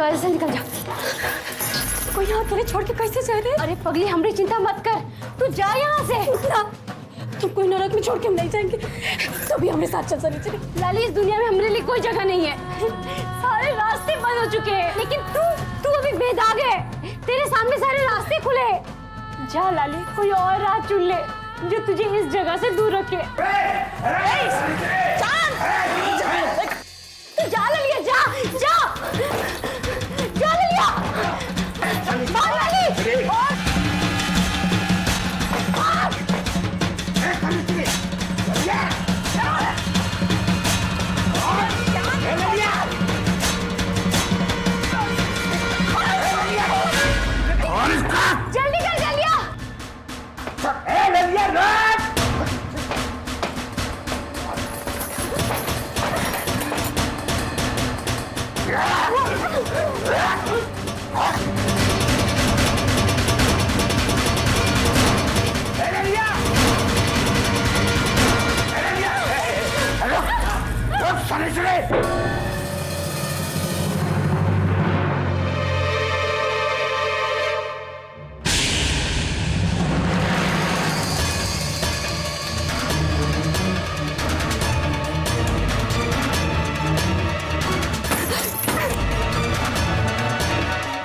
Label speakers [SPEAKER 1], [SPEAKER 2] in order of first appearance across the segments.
[SPEAKER 1] दरवाजे से निकल जा।
[SPEAKER 2] कोई यहाँ तेरे छोड़ के कैसे जा रहे?
[SPEAKER 1] अरे पगली, हमारी चिंता मत कर, तू जा यहाँ से।
[SPEAKER 2] ना, तुम कोई नरक में छोड़ के हम नहीं जाएंगे, तभी हमारे साथ चल चले।
[SPEAKER 1] लाली, इस दुनिया में हमारे लिए कोई जगह नहीं है, सारे रास्ते बंद हो चुके हैं। लेकिन तू अभी बेदाग है, तेरे सामने सारे रास्ते खुले। जा लाली, कोई और राह चुन ले जो तुझे इस जगह से दूर रखे। तू जा ललिया, जा जा जा ललिया, भाग लाली। जल्दी कर ललिया।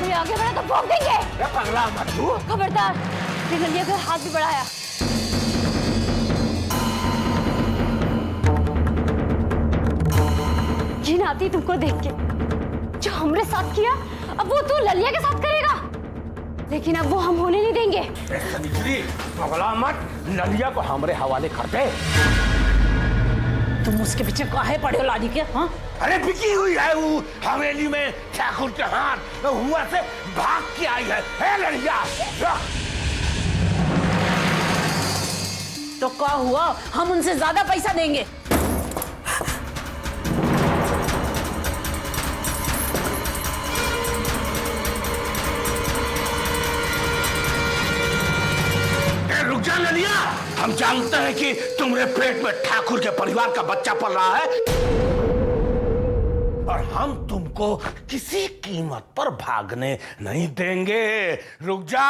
[SPEAKER 1] कोई आगे बढ़ा तो भोंक देंगे।
[SPEAKER 3] पगला मत तू।
[SPEAKER 1] खबरदार, ललिया का हाथ भी बढ़ाया। घिन आती तुमको देख के, जो हमने साथ किया अब वो तू ललिया के साथ करेगा, लेकिन अब वो हम होने नहीं देंगे।
[SPEAKER 3] पगला मत, ललिया को हमारे हवाले कर दे।
[SPEAKER 2] तुम उसके पीछे काहे पड़े हो लाली के? हाँ,
[SPEAKER 3] अरे बिकी हुई है वो हवेली में ठाकुर के हाथ हुआ से भाग के आई है ललिया।
[SPEAKER 2] तो क्या हुआ, हम उनसे ज्यादा पैसा देंगे।
[SPEAKER 3] रुक जा ललिया, हम जानते हैं कि तुम्हारे पेट में ठाकुर के परिवार का बच्चा पल रहा है और हम तुमको किसी कीमत पर भागने नहीं देंगे। रुक जा।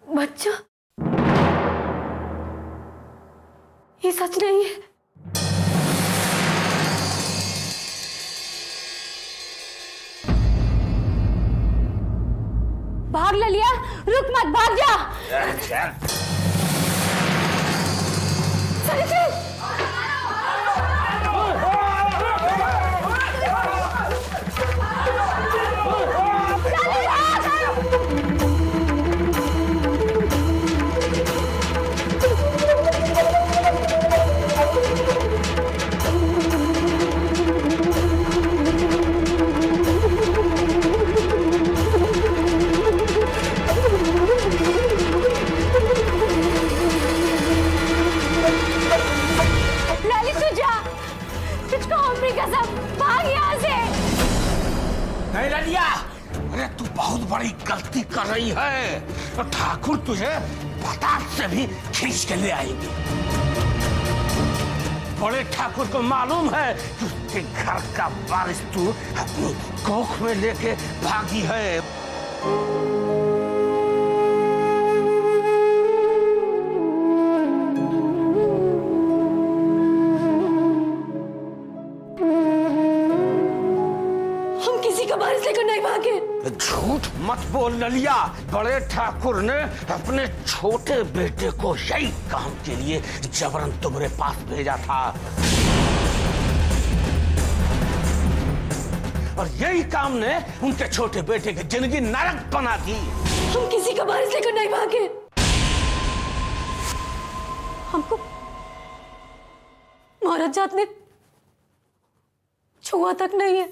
[SPEAKER 2] बच्चा, ये सच नहीं है।
[SPEAKER 1] भाग ललिया, रुक मत, भाग जा।
[SPEAKER 3] नहीं ललिया, अरे तू बहुत बड़ी गलती कर रही है, तो ठाकुर तुझे पटाख से भी खींच के ले आएंगे। बड़े ठाकुर को मालूम है कि उसके घर का वारिस तू अपनी कोख में लेके भागी है। झूठ मत बोल ललिया, बड़े ठाकुर ने अपने छोटे बेटे को यही काम के लिए जबरन तुम्हारे पास भेजा था और यही काम ने उनके छोटे बेटे की जिंदगी नरक बना दी।
[SPEAKER 2] हम किसी का वारिस लेकर नहीं भागे, हमको महाराज जात ने छुआ तक नहीं है।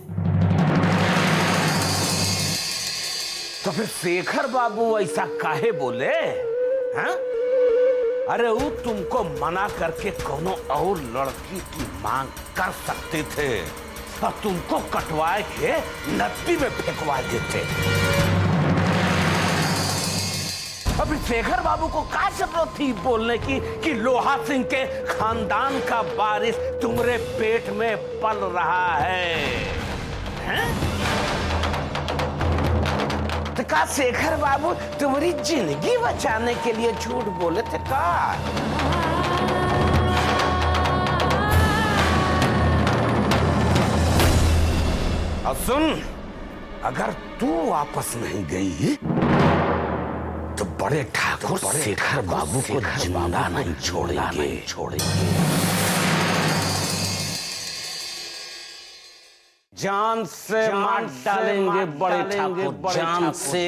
[SPEAKER 3] तो फिर शेखर बाबू ऐसा काहे बोले? हाँ? अरे वो तुमको मना करके कोनो और लड़की की मांग कर सकते थे, और तुमको कटवा के नदी में फेंकवा देते। अभी शेखर बाबू को क्या जरूरत थी बोलने की कि लोहा सिंह के खानदान का वारिस तुम्हारे पेट में पल रहा है, हैं? तो का शेखर बाबू तुम्हारी जिंदगी बचाने के लिए झूठ बोले थे का? और सुन, अगर तू वापस नहीं गई तो बड़े ठाकुर शेखर बाबू को जिंदा नहीं छोड़ेंगे। जान से मार डालेंगे बड़े ठाकुर, जान से।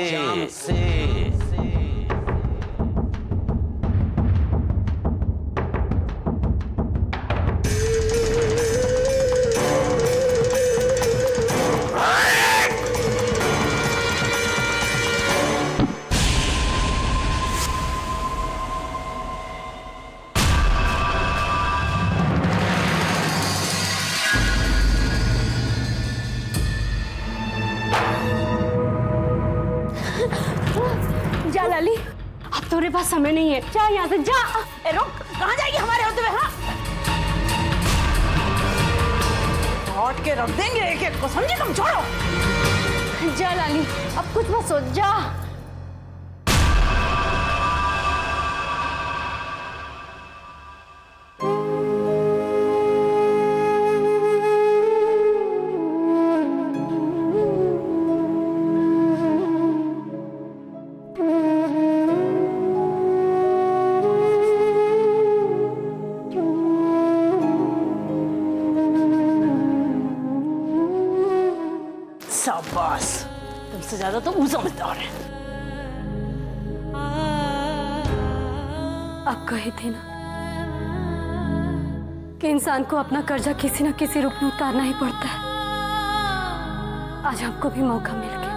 [SPEAKER 1] जा लाली, अब तुम्हारे पास समय नहीं है, जा यहाँ से जा।
[SPEAKER 2] रुक, कहाँ जाएगी हमारे होते हुए? हाँ, काट के रख देंगे एक एक को, समझे तुम? छोड़ो।
[SPEAKER 1] जा लाली, अब कुछ मत सोच, जा।
[SPEAKER 2] शाबाश, तुमसे ज्यादा तो वो समझदार है।
[SPEAKER 1] आप कहे थे ना कि इंसान को अपना कर्जा किसी न किसी रूप में उतारना ही पड़ता है। आज आपको भी मौका मिल गया।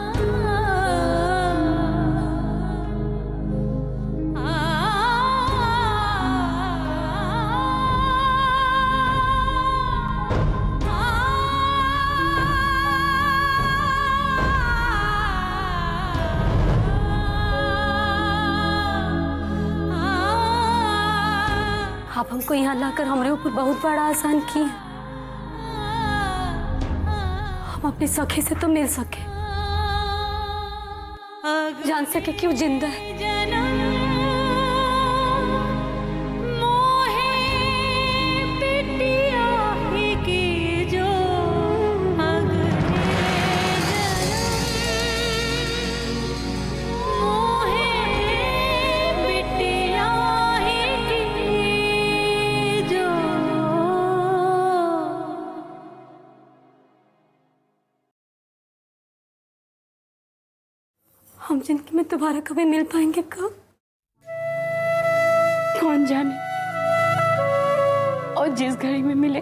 [SPEAKER 1] आप हमको यहाँ लाकर हमारे ऊपर बहुत बड़ा आसान किए। हम अपने सखी से तो मिल सके, जान सके क्यों जिंदा है। हम जिंदगी में दोबारा कभी मिल पाएंगे कब, कौन जाने। और जिस घड़ी में मिले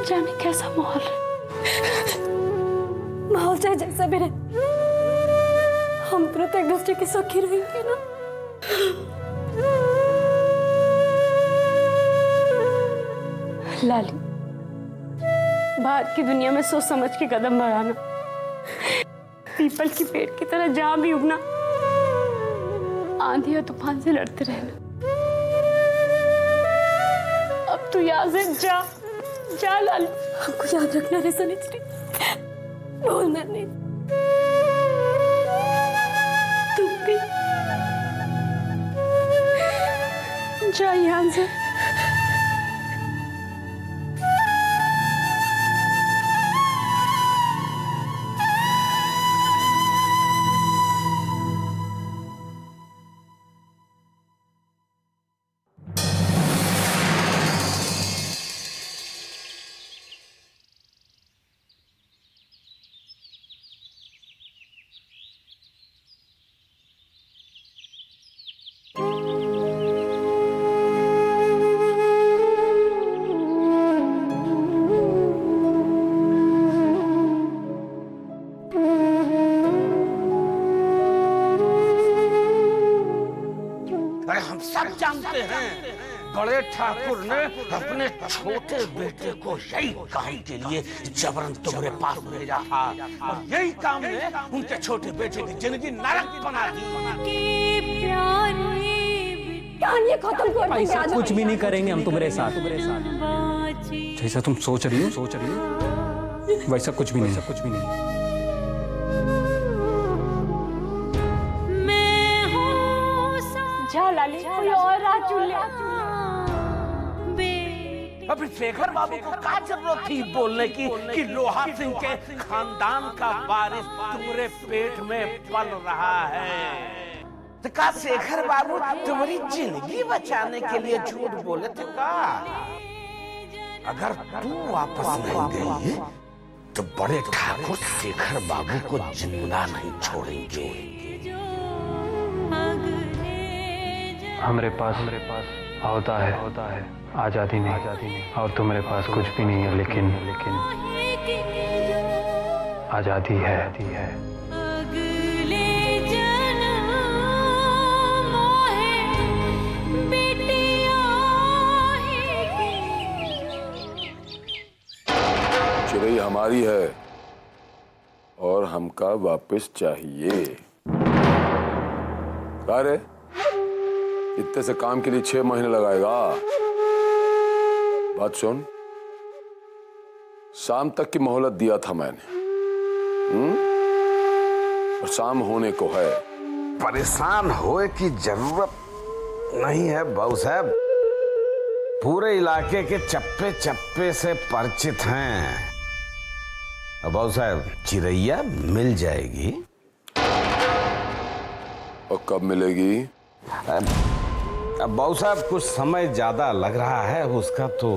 [SPEAKER 1] जाने कैसा माहौल है। माहौल चाहे जैसा भी रहे, हम तुरंत एक दूसरे के सखी रहेंगे ना। लाली, बाहर की दुनिया में सोच समझ के कदम बढ़ाना, पीपल की पेड़ की तरह जहां भी उगना, आंधी और तूफान से लड़ते रहना। अब तू यहाँ से जा, जा लाली। हमको याद रखना रे सनिचरी, बोलना नहीं। तुम भी जा यहाँ से।
[SPEAKER 3] बड़े ठाकुर ने अपने छोटे बेटे को यही काम के लिए जबरन तुम्हारे पास भेजा था और यही काम ने उनके छोटे बेटे की जिंदगी नरक बना दी।
[SPEAKER 2] कहानी खत्म कर देंगे
[SPEAKER 4] ऐसा
[SPEAKER 2] आज।
[SPEAKER 4] कुछ भी नहीं करेंगे हम तुम्हारे साथ। जैसा तुम सोच रही हो वैसा कुछ भी नहीं।
[SPEAKER 1] जा लाली, कोई और राह चुन ले।
[SPEAKER 3] अभी शेखर बाबू को क्या जरूरत थी बोलने की कि लोहा सिंह के खानदान का वारिस तुम्हारे पेट में पल रहा है। तो का शेखर बाबू तुम्हारी जिंदगी बचाने के लिए झूठ बोले थे का? अगर तू वापस नहीं गई तो बड़े ठाकुर शेखर बाबू को जिंदा नहीं छोड़ेंगे।
[SPEAKER 4] हमारे पास होता है आजादी नहीं और तुम्हारे पास कुछ भी नहीं है, लेकिन आजादी है।
[SPEAKER 5] चिड़ै हमारी है और हमका वापस चाहिए। अरे इतने से काम के लिए 6 महीने लगाएगा। बात सुन, शाम तक की मोहलत दिया था मैंने, और शाम होने को है।
[SPEAKER 6] परेशान होए की जरूरत नहीं है बाबू साहब, पूरे इलाके के चप्पे चप्पे से परिचित हैं। बाबू साहब चिरैया मिल जाएगी।
[SPEAKER 5] और कब मिलेगी?
[SPEAKER 6] अब बाबू साहब कुछ समय ज्यादा लग रहा है, उसका तो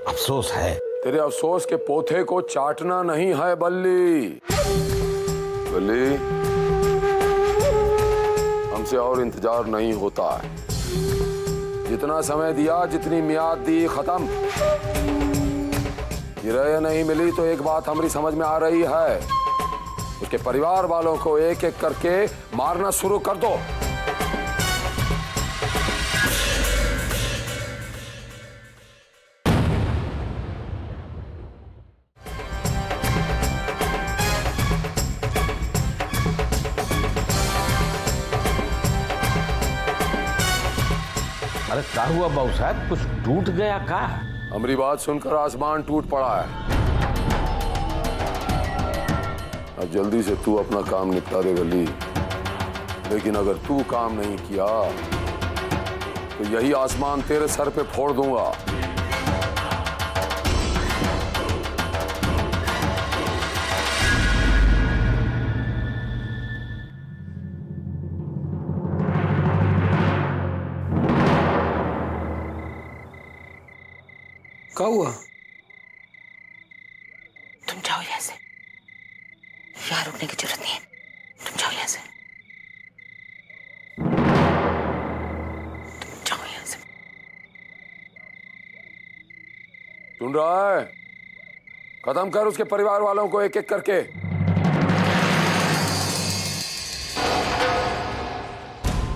[SPEAKER 6] अफसोस है।
[SPEAKER 5] तेरे अफसोस के पोथे को चाटना नहीं है बल्ली। हमसे और इंतजार नहीं होता है। जितना समय दिया, जितनी मियाद दी, खत्म। चिरैया नहीं मिली तो एक बात हमारी समझ में आ रही है, उसके परिवार वालों को एक एक करके मारना शुरू कर दो।
[SPEAKER 6] अरे क्या हुआ बाबू साहब, कुछ टूट गया का?
[SPEAKER 5] हमारी बात सुनकर आसमान टूट पड़ा है। अब जल्दी से तू अपना काम निपटा दे वली, लेकिन अगर तू काम नहीं किया तो यही आसमान तेरे सर पे फोड़ दूंगा।
[SPEAKER 4] क्या हुआ?
[SPEAKER 7] तुम जाओ यहाँ से, यहाँ रुकने की जरूरत नहीं है। तुम जाओ यहाँ से, तुम जाओ यहाँ से।
[SPEAKER 5] सुन रहा है? खत्म कर उसके परिवार वालों को एक एक करके।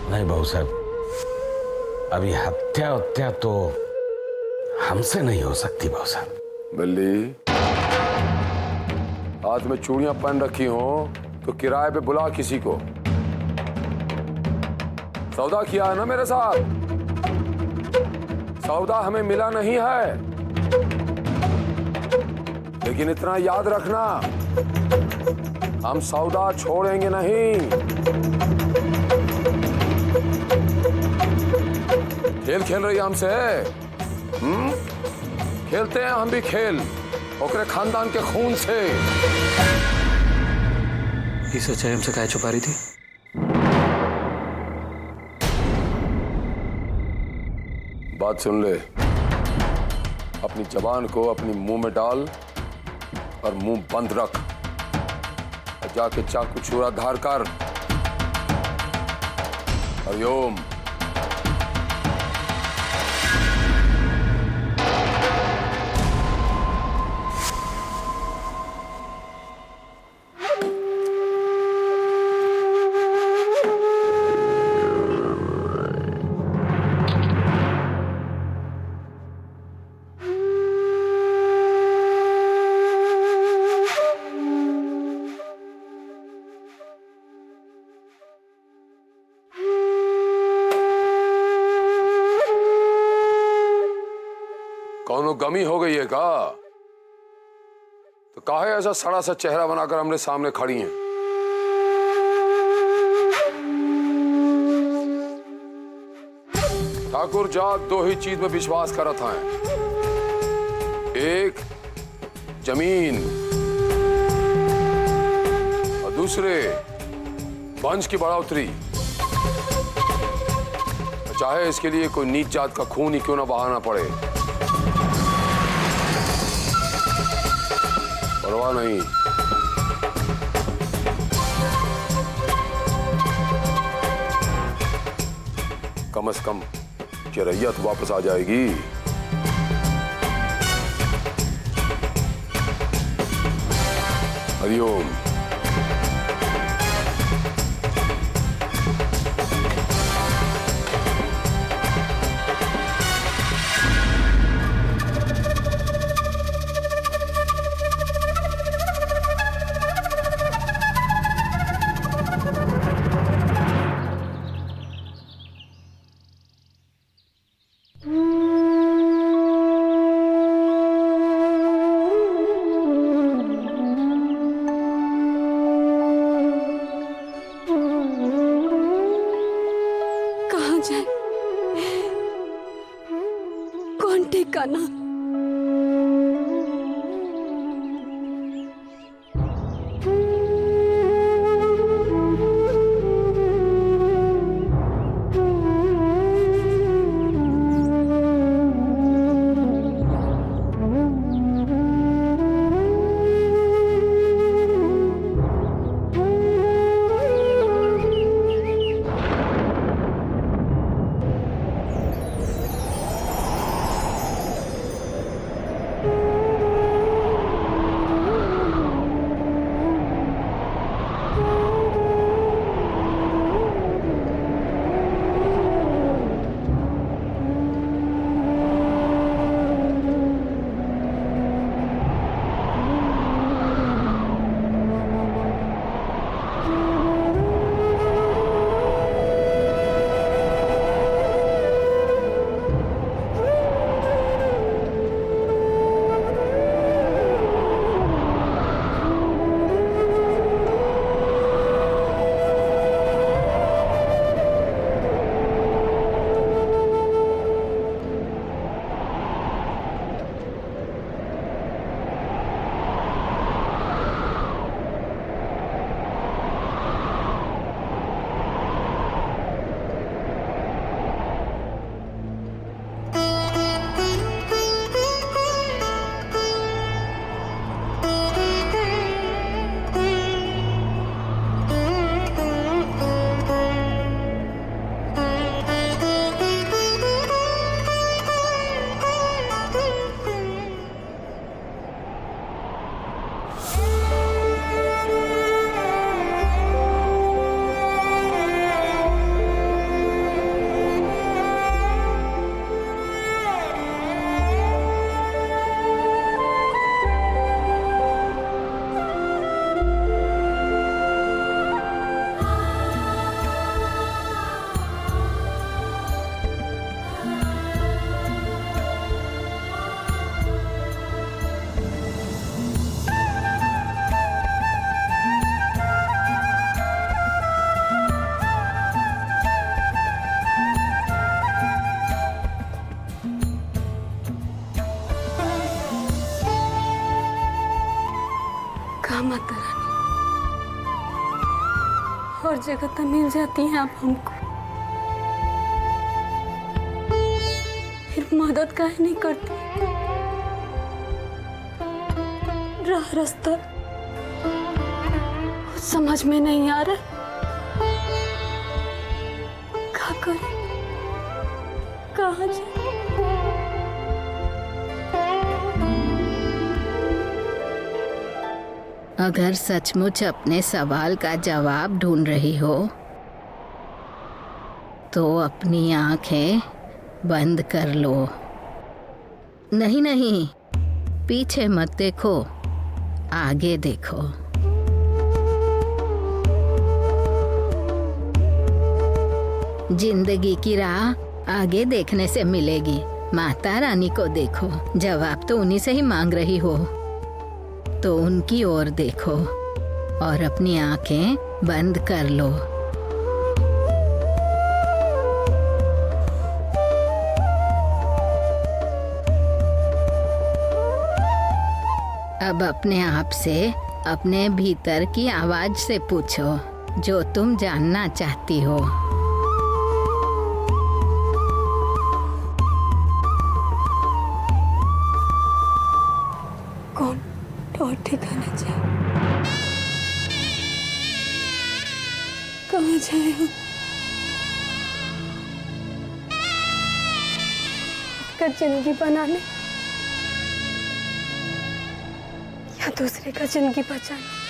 [SPEAKER 6] नहीं बाबू साहब, अभी हत्या तो हमसे नहीं हो सकती बाबू साहब।
[SPEAKER 5] बल्ली, हाथ में चूड़ियां पहन रखी हो तो किराए पे बुला किसी को। सौदा किया है ना मेरे साथ? सौदा हमें मिला नहीं है, लेकिन इतना याद रखना, हम सौदा छोड़ेंगे नहीं। खेल खेल रही हमसे? खेलते हैं हम भी खेल, ओकरे खानदान के खून से।
[SPEAKER 4] ये सच्चाई हमसे काहे छुपा रही थी?
[SPEAKER 5] बात सुन ले, अपनी जबान को अपनी मुंह में डाल और मुंह बंद रख, और जाके चाकू छुरा धार कर। हरिओम। गमी हो गई है का? तो काहे ऐसा सड़ा सा चेहरा बनाकर हमरे सामने खड़ी हैं? ठाकुर जात दो ही चीज में विश्वास करत हैं, एक जमीन और दूसरे वंश की बढ़ोतरी। चाहे इसके लिए कोई नीच जात का खून ही क्यों ना बहाना पड़े, परवाह नहीं। कम से कम चिरैया तो वापस आ जाएगी। हरिओम।
[SPEAKER 2] कहाँ जाए, कौन ठिकाना? माता रानी, और जगह तो मिल जाती है आप हमको, फिर मदद काहे नहीं करती? राह रास्ता कुछ समझ में नहीं आ रहा, क्या करें, कहाँ जाए?
[SPEAKER 8] अगर सचमुच अपने सवाल का जवाब ढूंढ रही हो तो अपनी आंखें बंद कर लो। नहीं नहीं, पीछे मत देखो, आगे देखो। जिंदगी की राह आगे देखने से मिलेगी, माता रानी को देखो, जवाब तो उन्हीं से ही मांग रही हो, तो उनकी ओर देखो और अपनी आंखें बंद कर लो। अब अपने आप से, अपने भीतर की आवाज से पूछो जो तुम जानना चाहती हो।
[SPEAKER 2] कौन और ठिकाना जाए, कहाँ जाए हम? का जिंदगी बनाने या दूसरे का जिंदगी बचाने?